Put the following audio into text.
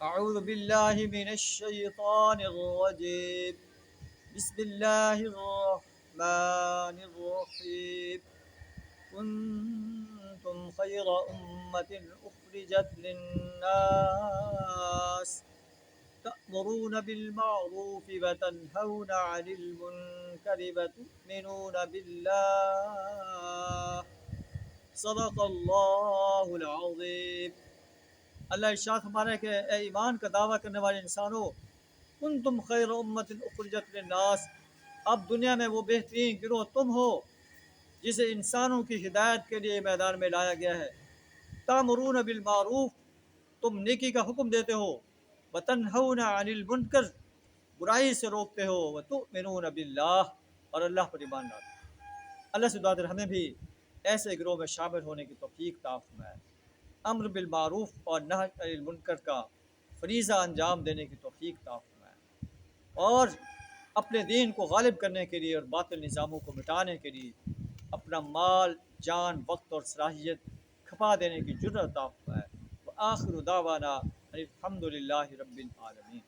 أعوذ بالله من الشيطان الرجيم. بسم الله الرحمن الرحيم. كنتم خير أمة أخرجت للناس تأمرون بالمعروف وتنهون عن المنكر وتؤمنون بالله. صدق اللہ العظیم. اللہ ارشاد فرماتا ہے کہ اے ایمان کا دعویٰ کرنے والے انسانوں، کنتم خیر امت اخرجت للناس، اب دنیا میں وہ بہترین گروہ تم ہو جسے انسانوں کی ہدایت کے لیے میدان میں لایا گیا ہے. تامرون بالمعروف، تم نیکی کا حکم دیتے ہو، وتنہون عن المنکر، برائی سے روکتے ہو، وتؤمنون باللہ، اور اللہ پر ایمان لاتے ہو. اللہ سے دعا ہے ہمیں بھی ایسے گروہ میں شامل ہونے کی توفیق عطا فرمائے. امر بالمعروف اور نہی عن المنکر کا فریضہ انجام دینے کی توفیق عطا فرمائے، اور اپنے دین کو غالب کرنے کے لیے اور باطل نظاموں کو مٹانے کے لیے اپنا مال، جان، وقت اور صلاحیت کھپا دینے کی جرأت عطا فرمائے. وآخر دعوانا الحمد للہ رب العالمین.